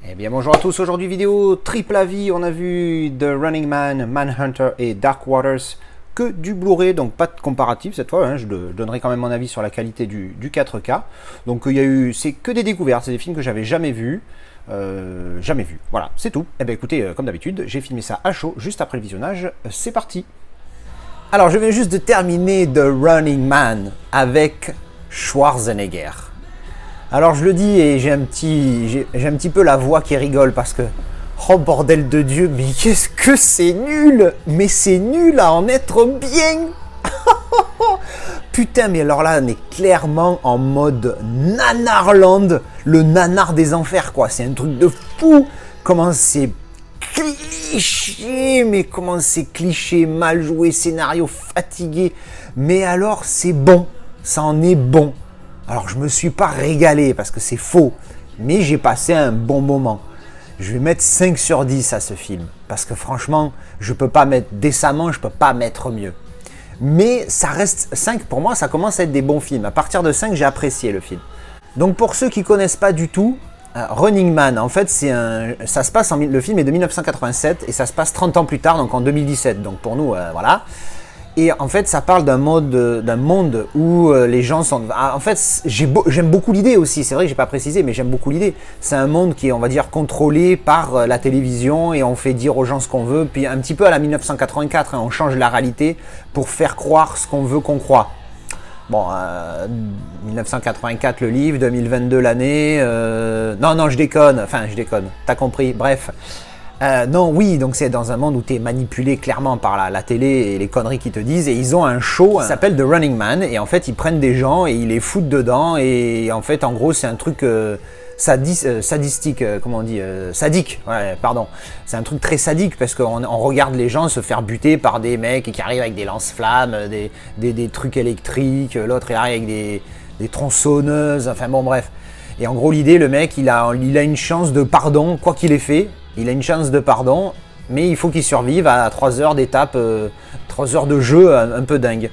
Eh bien bonjour à tous, aujourd'hui vidéo triple avis, on a vu The Running Man, Manhunter et Dark Waters, que du Blu-ray, donc pas de comparatif cette fois, hein, je donnerai quand même mon avis sur la qualité du 4K. Donc il y a eu, c'est que des découvertes, c'est des films que j'avais jamais vus, voilà, c'est tout. Eh bien écoutez, comme d'habitude, j'ai filmé ça à chaud, juste après le visionnage, c'est parti. Alors je viens juste de terminer The Running Man avec Schwarzenegger. Alors je le dis et j'ai un petit peu la voix qui rigole parce que, oh bordel de Dieu, mais qu'est-ce que c'est nul! Mais c'est nul à en être bien! Putain, mais alors là, on est clairement en mode nanarland, le nanar des enfers, quoi. C'est un truc de fou! Comment c'est cliché, mais comment c'est cliché, mal joué, scénario fatigué. Mais alors, c'est bon, ça en est bon. Alors je me suis pas régalé parce que c'est faux, mais j'ai passé un bon moment. Je vais mettre 5 sur 10 à ce film, parce que franchement, je peux pas mettre décemment, je peux pas mettre mieux. Mais ça reste 5, pour moi ça commence à être des bons films. À partir de 5, j'ai apprécié le film. Donc pour ceux qui connaissent pas du tout, Running Man, en fait ça se passe le film est de 1987 et ça se passe 30 ans plus tard, donc en 2017. Donc pour nous, voilà. Et en fait, ça parle d'un monde où les gens sont... En fait, j'aime beaucoup l'idée aussi. C'est vrai que j'ai pas précisé, mais j'aime beaucoup l'idée. C'est un monde qui est, on va dire, contrôlé par la télévision et on fait dire aux gens ce qu'on veut. Puis un petit peu à la 1984, hein, on change la réalité pour faire croire ce qu'on veut qu'on croit. Bon, 1984 le livre, 2022 l'année... Non, je déconne. Enfin, je déconne. T'as compris. Bref. Non, oui, donc c'est dans un monde où tu es manipulé clairement par la télé et les conneries qu'ils te disent, et ils ont un show qui s'appelle The Running Man, et en fait ils prennent des gens et ils les foutent dedans, et en fait en gros c'est un truc sadistique, comment on dit, sadique, ouais, pardon, c'est un truc très sadique parce qu'on regarde les gens se faire buter par des mecs qui arrivent avec des lance-flammes, des trucs électriques, l'autre il arrive avec des tronçonneuses, enfin bon bref. Et en gros l'idée, le mec il a une chance de pardon, quoi qu'il ait fait. Il a une chance de pardon, mais il faut qu'il survive à 3 heures d'étape, 3 heures de jeu un peu dingue.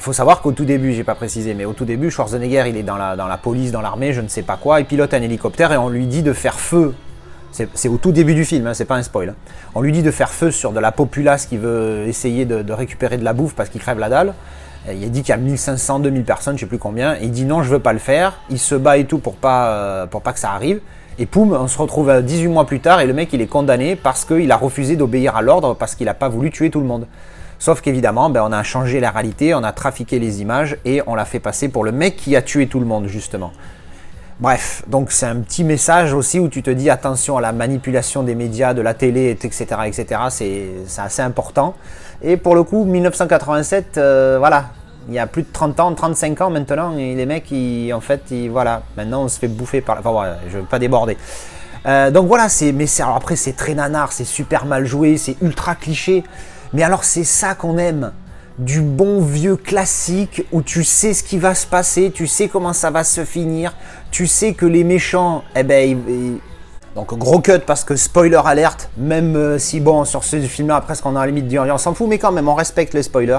Faut savoir qu'au tout début, j'ai pas précisé, mais au tout début, Schwarzenegger, il est dans la police, dans l'armée, je ne sais pas quoi, il pilote un hélicoptère et on lui dit de faire feu. C'est au tout début du film, hein, c'est pas un spoil. Hein. On lui dit de faire feu sur de la populace qui veut essayer de récupérer de la bouffe parce qu'il crève la dalle. Il a dit qu'il y a 1500, 2000 personnes, je sais plus combien. Et il dit non, je veux pas le faire. Il se bat et tout pour pas que ça arrive. Et poum, on se retrouve 18 mois plus tard et le mec il est condamné parce qu'il a refusé d'obéir à l'ordre parce qu'il n'a pas voulu tuer tout le monde. Sauf qu'évidemment, on a changé la réalité, on a trafiqué les images et on l'a fait passer pour le mec qui a tué tout le monde justement. Bref, donc c'est un petit message aussi où tu te dis attention à la manipulation des médias, de la télé, etc. etc. C'est assez important. Et pour le coup, 1987, voilà. Il y a plus de 30 ans, 35 ans maintenant, et les mecs, voilà, maintenant on se fait bouffer par... Enfin voilà, je ne veux pas déborder. Donc voilà, alors après c'est très nanar, c'est super mal joué, c'est ultra cliché. Mais alors c'est ça qu'on aime, du bon vieux classique où tu sais ce qui va se passer, tu sais comment ça va se finir, tu sais que les méchants, donc gros cut parce que spoiler alerte, même si bon, sur ce film-là, presque on a la limite de dire, on s'en fout, mais quand même, on respecte les spoilers.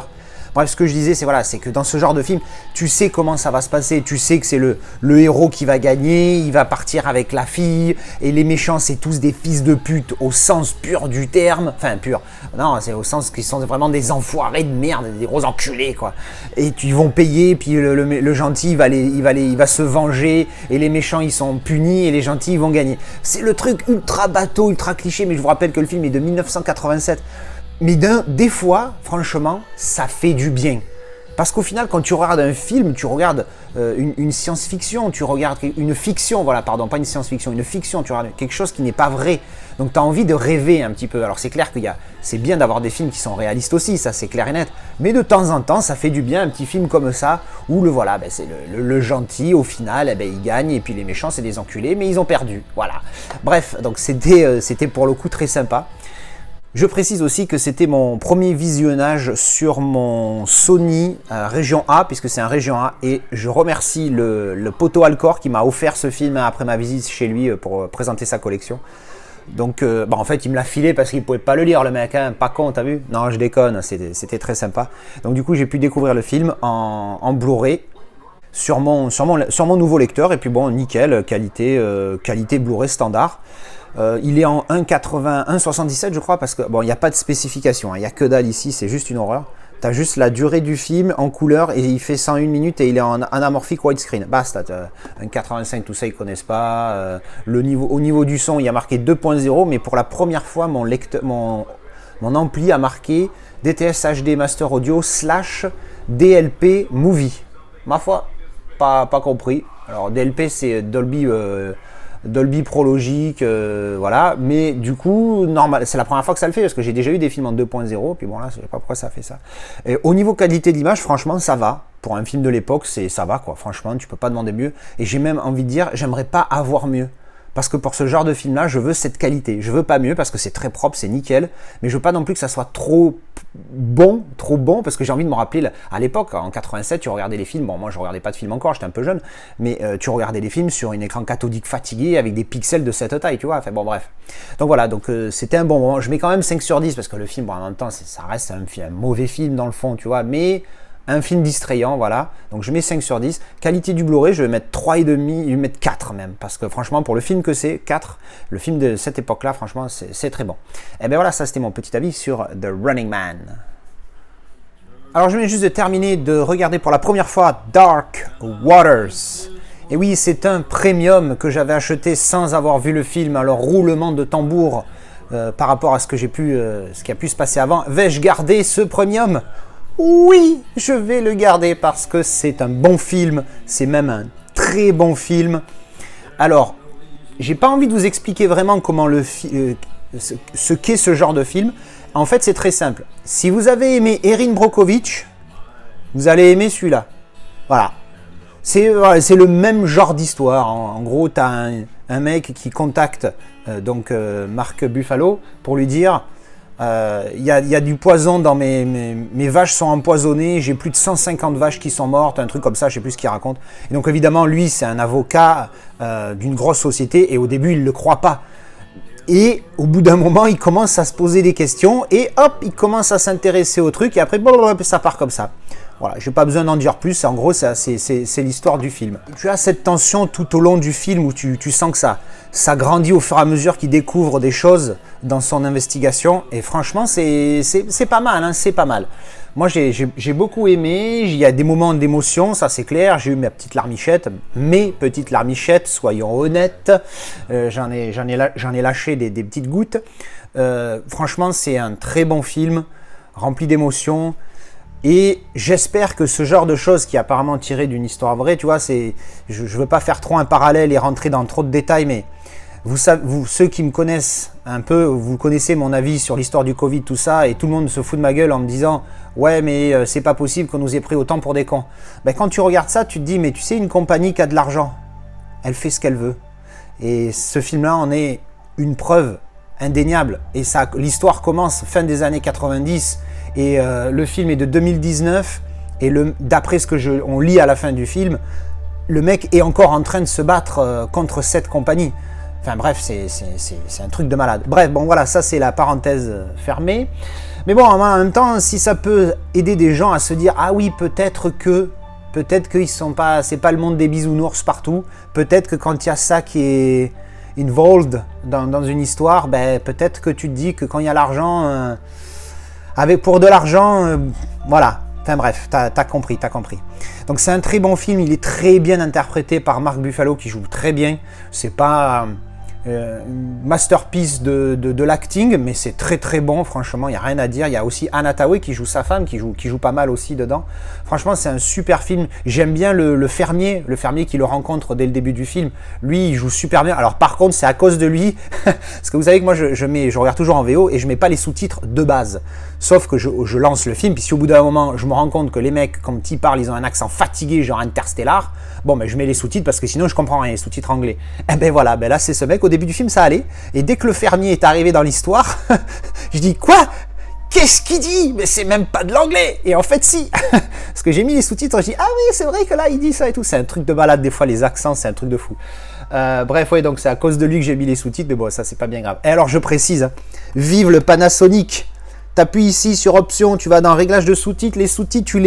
Bref, ce que je disais, c'est que dans ce genre de film, tu sais comment ça va se passer, tu sais que c'est le héros qui va gagner, il va partir avec la fille, et les méchants, c'est tous des fils de pute au sens pur du terme, enfin pur, non, c'est au sens qu'ils sont vraiment des enfoirés de merde, des gros enculés, quoi. Et ils vont payer, puis le gentil, il va se venger, et les méchants, ils sont punis, et les gentils, ils vont gagner. C'est le truc ultra bateau, ultra cliché, mais je vous rappelle que le film est de 1987. Mais des fois, franchement, ça fait du bien. Parce qu'au final, quand tu regardes un film, tu regardes une science-fiction, tu regardes une fiction, voilà, pardon, pas une science-fiction, une fiction, tu regardes quelque chose qui n'est pas vrai. Donc tu as envie de rêver un petit peu. Alors c'est clair c'est bien d'avoir des films qui sont réalistes aussi, ça c'est clair et net. Mais de temps en temps, ça fait du bien, un petit film comme ça, où c'est le gentil, au final, il gagne, et puis les méchants, c'est des enculés, mais ils ont perdu. Voilà. Bref, donc c'était pour le coup très sympa. Je précise aussi que c'était mon premier visionnage sur mon Sony Région A, puisque c'est un Région A, et je remercie le poteau Alcor qui m'a offert ce film après ma visite chez lui pour présenter sa collection. Donc en fait il me l'a filé parce qu'il ne pouvait pas le lire, le mec, hein, pas con, t'as vu? Non, je déconne, c'était très sympa. Donc du coup j'ai pu découvrir le film en Blu-ray. sur mon nouveau lecteur. Et puis bon, nickel, qualité Blu-ray standard. Il est en 1,77 je crois, parce que bon, il n'y a pas de spécification, il n'y a que dalle ici, c'est juste une horreur. Tu as juste la durée du film en couleur et il fait 101 minutes et il est en anamorphique widescreen. Basta, un 85, tout ça ils connaissent pas. Au niveau du son, il y a marqué 2.0, mais pour la première fois, mon ampli a marqué DTS HD Master Audio / DLP Movie. Ma foi, pas compris. Alors DLP c'est Dolby Pro Logic, voilà, mais du coup, normal, c'est la première fois que ça le fait, parce que j'ai déjà eu des films en 2.0, puis bon là, je sais pas pourquoi ça fait ça. Et au niveau qualité d'image, franchement, ça va. Pour un film de l'époque, ça va, quoi. Franchement, tu peux pas demander mieux. Et j'ai même envie de dire, j'aimerais pas avoir mieux. Parce que pour ce genre de film-là, je veux cette qualité. Je veux pas mieux parce que c'est très propre, c'est nickel. Mais je veux pas non plus que ça soit trop bon, parce que j'ai envie de me rappeler, à l'époque, en 87, tu regardais les films, bon, moi je regardais pas de films encore, j'étais un peu jeune, mais tu regardais les films sur un écran cathodique fatigué avec des pixels de cette taille, tu vois. Enfin bon, bref. Donc voilà, c'était un bon moment. Je mets quand même 5 sur 10 parce que le film, bon, en même temps, ça reste un mauvais film dans le fond, tu vois, mais un film distrayant, voilà. Donc je mets 5 sur 10. Qualité du Blu-ray, je vais mettre 3,5, je vais mettre 4 même. Parce que franchement, pour le film que c'est, 4. Le film de cette époque-là, franchement, c'est très bon. Et bien voilà, ça c'était mon petit avis sur The Running Man. Alors je viens juste de terminer de regarder pour la première fois Dark Waters. Et oui, c'est un premium que j'avais acheté sans avoir vu le film. Alors roulement de tambour par rapport à ce qui a pu se passer avant. Vais-je garder ce premium ? Oui, je vais le garder parce que c'est un bon film, c'est même un très bon film. Alors, j'ai pas envie de vous expliquer vraiment comment ce qu'est ce genre de film. En fait, c'est très simple. Si vous avez aimé Erin Brockovich, vous allez aimer celui-là. Voilà. C'est le même genre d'histoire. En gros, tu as un mec qui contacte Mark Buffalo pour lui dire... Il y a du poison dans mes vaches sont empoisonnées, j'ai plus de 150 vaches qui sont mortes, un truc comme ça, je sais plus ce qu'il raconte. Et donc évidemment, lui, c'est un avocat d'une grosse société et au début, il ne le croit pas. Et au bout d'un moment, il commence à se poser des questions et hop, il commence à s'intéresser au truc et après, ça part comme ça. Voilà, je n'ai pas besoin d'en dire plus, en gros, c'est l'histoire du film. Tu as cette tension tout au long du film où tu sens que ça grandit au fur et à mesure qu'il découvre des choses dans son investigation. Et franchement, c'est pas mal, hein, c'est pas mal. Moi, j'ai beaucoup aimé, il y a des moments d'émotion, ça c'est clair. J'ai eu mes petites larmichettes, soyons honnêtes. J'en ai lâché des petites gouttes. Franchement, c'est un très bon film, rempli d'émotions. Et j'espère que ce genre de choses qui est apparemment tiré d'une histoire vraie, tu vois, je ne veux pas faire trop un parallèle et rentrer dans trop de détails, mais ceux qui me connaissent un peu, vous connaissez mon avis sur l'histoire du Covid, tout ça, et tout le monde se fout de ma gueule en me disant « Ouais, mais c'est pas possible qu'on nous ait pris autant pour des cons. » Ben, quand tu regardes ça, tu te dis « Mais tu sais, une compagnie qui a de l'argent, elle fait ce qu'elle veut. » Et ce film-là en est une preuve indéniable. Et l'histoire commence fin des années 90, et le film est de 2019, et d'après ce que on lit à la fin du film, le mec est encore en train de se battre contre cette compagnie. Enfin bref, c'est un truc de malade. Bref, bon voilà, ça c'est la parenthèse fermée. Mais bon, en même temps, si ça peut aider des gens à se dire « Ah oui, peut-être qu'ils sont pas... C'est pas le monde des bisounours partout. Peut-être que quand il y a ça qui est involved dans une histoire, ben, peut-être que tu te dis que quand il y a l'argent... pour de l'argent, voilà. Enfin bref, t'as compris. Donc c'est un très bon film, il est très bien interprété par Mark Buffalo qui joue très bien. C'est pas une masterpiece de l'acting, mais c'est très très bon, franchement, il n'y a rien à dire. Il y a aussi Anna Thaoué qui joue sa femme, qui joue pas mal aussi dedans. Franchement, c'est un super film. J'aime bien le fermier qui le rencontre dès le début du film. Lui, il joue super bien. Alors par contre, c'est à cause de lui, parce que vous savez que moi, je regarde toujours en VO et je mets pas les sous-titres de base. Sauf que je lance le film, puis si au bout d'un moment, je me rends compte que les mecs, quand ils parlent, ils ont un accent fatigué, genre Interstellar, bon, ben je mets les sous-titres parce que sinon, je comprends rien, les sous-titres anglais. Et ben voilà, ben là, c'est ce mec, au début du film, ça allait. Et dès que le fermier est arrivé dans l'histoire, je dis, quoi ? Qu'est-ce qu'il dit ? Mais c'est même pas de l'anglais. Et en fait, si. Parce que j'ai mis les sous-titres, je dis, ah oui, c'est vrai que là, il dit ça et tout. C'est un truc de malade, des fois, les accents, c'est un truc de fou. Bref, ouais, donc c'est à cause de lui que j'ai mis les sous-titres, mais bon, ça, c'est pas bien grave. Et alors, je précise, vive le Panasonic. Tu appuies ici sur option, tu vas dans réglage de sous-titres, les sous-titres tu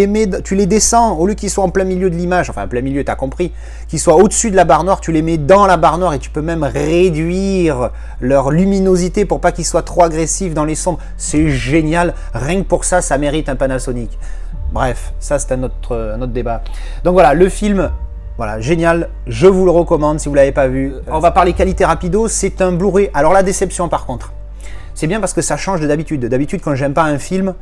les descends, au lieu qu'ils soient en plein milieu de l'image, enfin en plein milieu, tu as compris, qu'ils soient au-dessus de la barre noire, tu les mets dans la barre noire et tu peux même réduire leur luminosité pour pas qu'ils soient trop agressifs dans les sombres. C'est génial, rien que pour ça, ça mérite un Panasonic. Bref, ça c'est un autre débat. Donc voilà, le film, voilà, génial, je vous le recommande si vous ne l'avez pas vu. On va parler qualité rapido, c'est un Blu-ray. Alors la déception par contre, c'est bien parce que ça change de d'habitude. D'habitude, quand j'aime pas un film,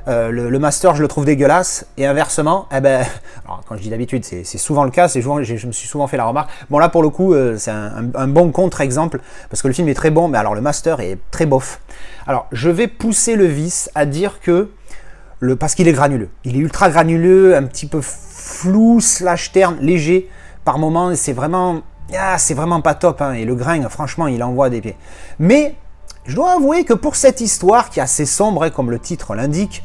le master, je le trouve dégueulasse. Et inversement, eh ben, alors, quand je dis d'habitude, c'est souvent le cas. Je me suis souvent fait la remarque. Bon, là, pour le coup, c'est un bon contre-exemple. Parce que le film est très bon, mais alors le master est très bof. Alors, je vais pousser le vice à dire que, parce qu'il est granuleux. Il est ultra granuleux, un petit peu flou, / terne, léger. Par moment, c'est vraiment pas top. Hein, et le grain, franchement, il envoie des pieds. Mais je dois avouer que pour cette histoire qui est assez sombre, comme le titre l'indique,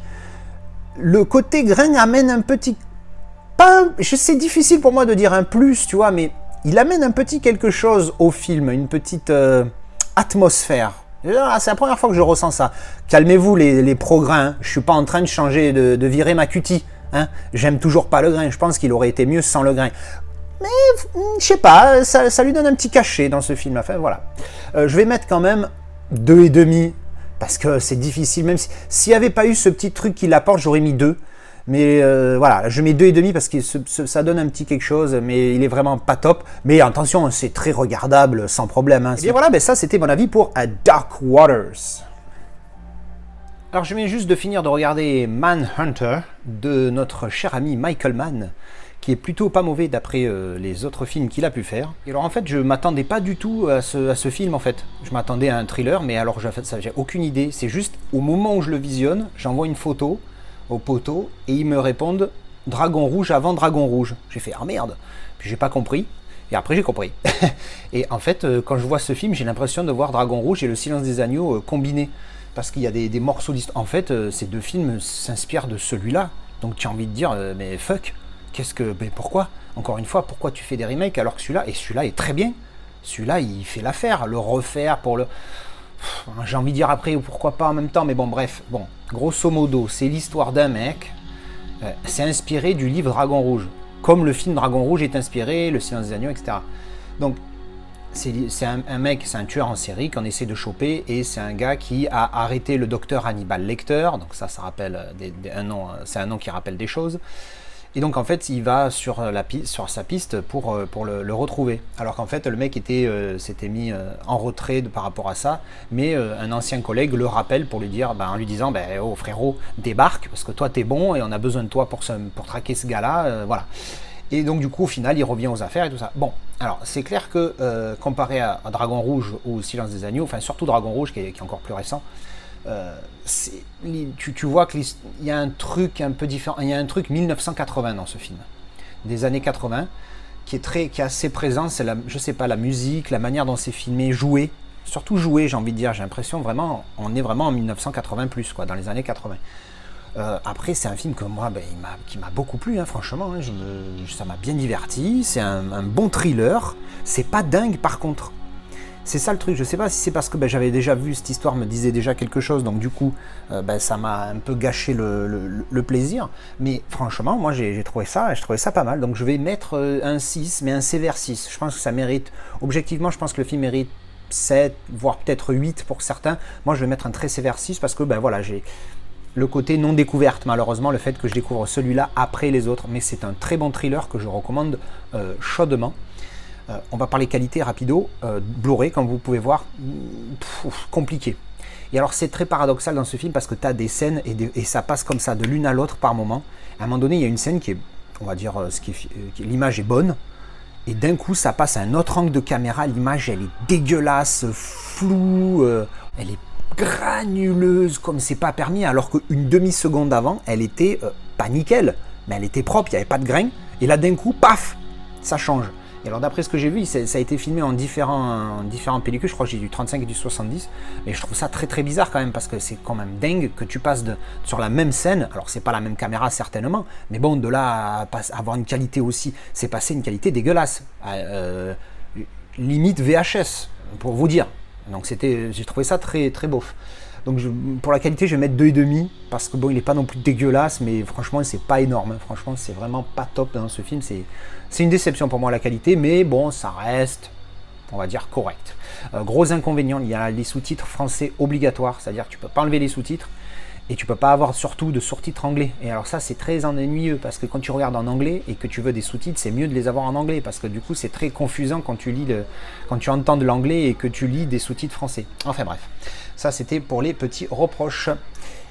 le côté grain amène un petit... C'est difficile pour moi de dire un plus, tu vois, mais il amène un petit quelque chose au film, une petite atmosphère. C'est la première fois que je ressens ça. Calmez-vous les pro-grains, hein. Je suis pas en train de changer, de virer ma cutie. Hein. J'aime toujours pas le grain, je pense qu'il aurait été mieux sans le grain. Mais je sais pas, ça lui donne un petit cachet dans ce film. Enfin voilà. Je vais mettre quand même 2,5 parce que c'est difficile, même s'il n'y avait pas eu ce petit truc qui l'apporte, j'aurais mis 2, mais voilà, je mets 2,5 parce que ça donne un petit quelque chose, mais il est vraiment pas top, mais attention, c'est très regardable sans problème, hein. Et bien voilà, ben ça c'était mon avis pour A Dark Waters. Alors je viens juste de finir de regarder Manhunter de notre cher ami Michael Mann, qui est plutôt pas mauvais d'après les autres films qu'il a pu faire. Et alors en fait, je m'attendais pas du tout à ce film en fait. Je m'attendais à un thriller, mais alors j'ai aucune idée. C'est juste au moment où je le visionne, j'envoie une photo au poteau et ils me répondent Dragon Rouge avant Dragon Rouge. J'ai fait ah merde, puis j'ai pas compris. Et après j'ai compris. Et en fait, quand je vois ce film, j'ai l'impression de voir Dragon Rouge et Le Silence des Agneaux combinés. Parce qu'il y a des morceaux d'histoire. En fait, ces deux films s'inspirent de celui-là. Donc tu as envie de dire mais fuck. Mais pourquoi? Encore une fois, pourquoi tu fais des remakes alors que celui-là est très bien. Celui-là, il fait l'affaire. Le refaire pour le... J'ai envie de dire après ou pourquoi pas en même temps, mais bon, bref. Bon, grosso modo, c'est l'histoire d'un mec. C'est inspiré du livre Dragon Rouge. Comme le film Dragon Rouge est inspiré, Le Silence des Agneaux, etc. Donc, c'est un mec, c'est un tueur en série qu'on essaie de choper et c'est un gars qui a arrêté le docteur Hannibal Lecter. Donc ça rappelle un nom, c'est un nom qui rappelle des choses. Et donc en fait, il va sur sa piste pour le retrouver. Alors qu'en fait, le mec s'était mis en retrait par rapport à ça, mais un ancien collègue le rappelle pour lui dire, en lui disant, oh frérot, débarque parce que toi t'es bon et on a besoin de toi pour traquer ce gars-là, voilà. Et donc du coup, au final, il revient aux affaires et tout ça. Bon, alors c'est clair que comparé à Dragon Rouge ou Silence des Agneaux, enfin surtout Dragon Rouge qui est encore plus récent. Tu vois qu'il y a un truc un peu différent, il y a un truc 1980 dans ce film, des années 80, qui est assez présent, c'est la musique, la manière dont c'est filmé, joué, surtout joué, j'ai envie de dire, j'ai l'impression vraiment, on est vraiment en 1980 plus, quoi, dans les années 80. Après, c'est un film que moi, qui m'a beaucoup plu, hein, franchement, hein, ça m'a bien diverti, c'est un bon thriller, c'est pas dingue par contre. C'est ça le truc, je sais pas si c'est parce que j'avais déjà vu cette histoire, me disait déjà quelque chose, donc du coup ça m'a un peu gâché le plaisir, mais franchement moi j'ai trouvé ça pas mal, donc je vais mettre un 6, mais un sévère 6, je pense que ça mérite, objectivement je pense que le film mérite 7, voire peut-être 8 pour certains, moi je vais mettre un très sévère 6 parce que voilà, j'ai le côté non découverte, malheureusement, le fait que je découvre celui-là après les autres, mais c'est un très bon thriller que je recommande chaudement. On va parler qualité rapido, Blu-ray, comme vous pouvez voir, compliqué. Et alors c'est très paradoxal dans ce film parce que tu as des scènes et ça passe comme ça de l'une à l'autre par moment. À un moment donné, il y a une scène qui est, on va dire, l'image est bonne, et d'un coup ça passe à un autre angle de caméra, l'image elle est dégueulasse, floue, elle est granuleuse comme c'est pas permis, alors qu'une demi-seconde avant, elle était pas nickel, mais elle était propre, il n'y avait pas de grain, et là d'un coup, paf, ça change. Et alors d'après ce que j'ai vu, ça a été filmé en différentes pellicules, je crois que j'ai du 35 et du 70, et je trouve ça très très bizarre quand même, parce que c'est quand même dingue que tu passes sur la même scène, alors c'est pas la même caméra certainement, mais bon, de là à avoir une qualité aussi, c'est passé une qualité dégueulasse, limite VHS, pour vous dire. Donc j'ai trouvé ça très très beauf. Donc pour la qualité, je vais mettre 2,5 parce que bon, il n'est pas non plus dégueulasse, mais franchement, c'est pas énorme. Franchement, c'est vraiment pas top dans ce film. C'est une déception pour moi la qualité, mais bon, ça reste, on va dire, correct. Gros inconvénient, il y a les sous-titres français obligatoires, c'est-à-dire que tu peux pas enlever les sous-titres. Et tu peux pas avoir surtout de sous-titres anglais. Et alors ça, c'est très ennuyeux parce que quand tu regardes en anglais et que tu veux des sous-titres, c'est mieux de les avoir en anglais parce que du coup, c'est très confusant quand tu entends de l'anglais et que tu lis des sous-titres français. Enfin bref, ça c'était pour les petits reproches.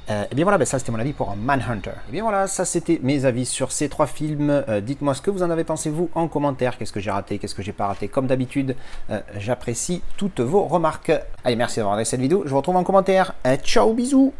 Et bien voilà, ça c'était mon avis pour Manhunter. Et bien voilà, ça c'était mes avis sur ces 3 films. Dites-moi ce que vous en avez pensé vous en commentaire. Qu'est-ce que j'ai raté, qu'est-ce que j'ai pas raté. Comme d'habitude, j'apprécie toutes vos remarques. Allez, merci d'avoir regardé cette vidéo. Je vous retrouve en commentaire. Ciao, bisous.